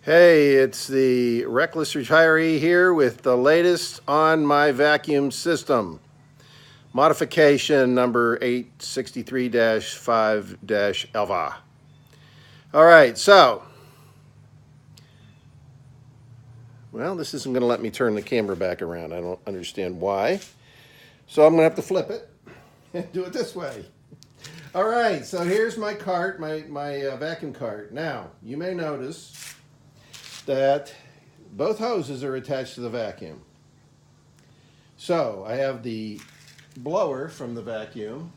Hey, it's the Reckless Retiree here with the latest on my vacuum system. Modification number 863-5-Alva. All right, so, well, this isn't going to let me turn the camera back around. I don't understand why. So I'm going to have to flip it and do it this way. All right, so here's my cart, my vacuum cart. Now, you may notice that both hoses are attached to the vacuum. So I have the blower from the vacuum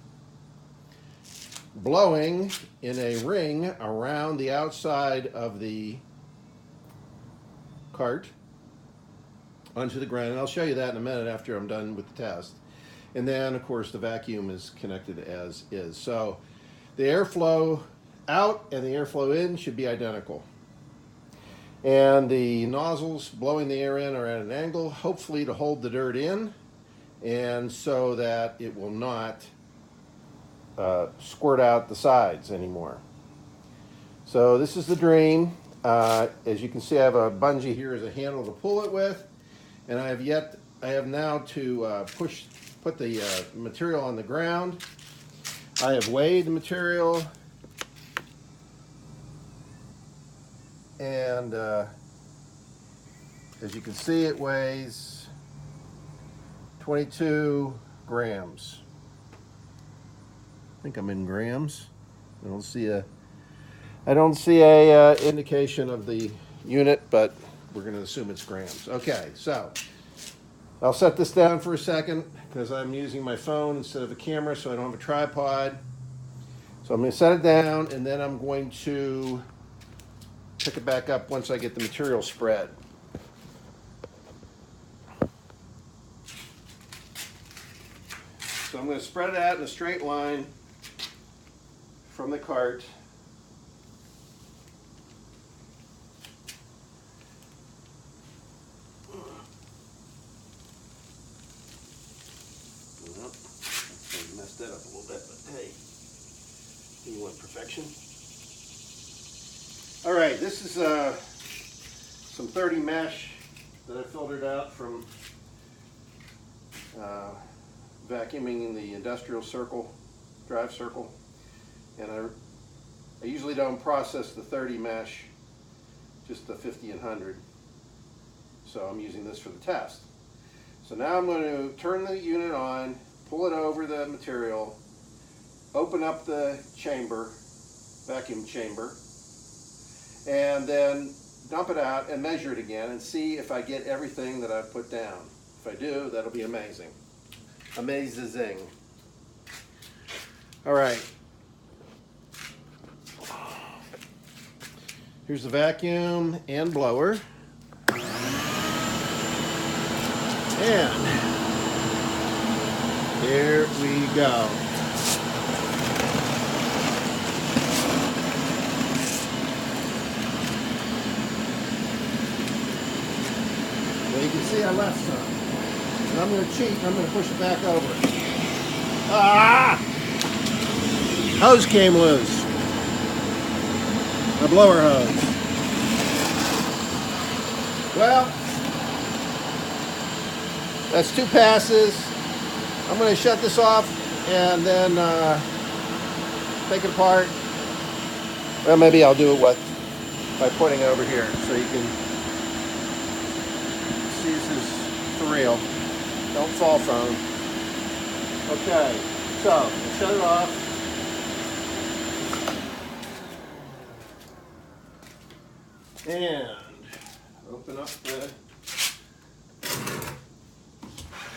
blowing in a ring around the outside of the cart onto the ground. And I'll show you that in a minute after I'm done with the test. And then, of course, the vacuum is connected as is. So the airflow out and the airflow in should be identical. And the nozzles blowing the air in are at an angle, hopefully to hold the dirt in, and so that it will not squirt out the sides anymore. So this is the dream. As you can see, I have a bungee here as a handle to pull it with, and I have now to put the material on the ground. I have weighed the material. And as you can see, it weighs 22 grams. I think I'm in grams. I don't see a indication of the unit, but we're going to assume it's grams. Okay, so I'll set this down for a second because I'm using my phone instead of a camera, so I don't have a tripod. So I'm going to set it down, and then I'm going to pick it back up once I get the material spread. So I'm going to spread it out in a straight line from the cart. Well, I messed that up a little bit, but hey, you want perfection? All right, this is some 30 mesh that I filtered out from vacuuming the industrial circle, drive circle. And I usually don't process the 30 mesh, just the 50 and 100. So I'm using this for the test. So now I'm going to turn the unit on, pull it over the material, open up the chamber, vacuum chamber, and then dump it out and measure it again and see if I get everything that I've put down. If I do, that'll be amazing. Amazing. All right. Here's the vacuum and blower. And here we go. Well, you can see I left some. And I'm going to cheat and I'm going to push it back over. Ah! Hose came loose. My blower hose. Well, that's 2 passes. I'm going to shut this off and then take it apart. Well, maybe I'll do it by putting it over here so you can see this is for real. Don't fall phone. Okay, so shut it off. And open up the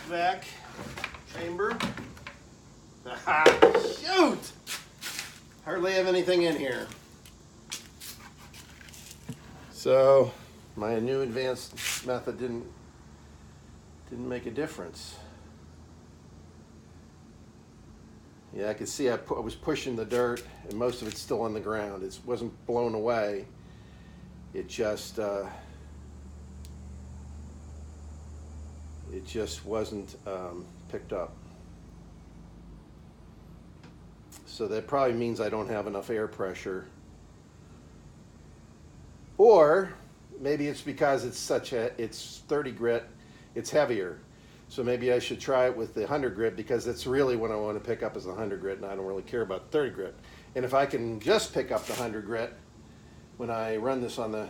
vac chamber. Shoot! Hardly have anything in here. So my new advanced method didn't make a difference. Yeah, I could see I was pushing the dirt, and most of it's still on the ground. It wasn't blown away. It just wasn't picked up. So that probably means I don't have enough air pressure. Or maybe it's because it's 30 grit, it's heavier. So maybe I should try it with the 100 grit, because that's really what I want to pick up is the 100 grit, and I don't really care about 30 grit. And if I can just pick up the 100 grit when I run this on the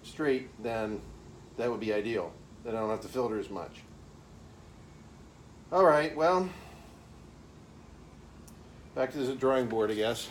street, then that would be ideal. Then I don't have to filter as much. All right, well, back to the drawing board, I guess.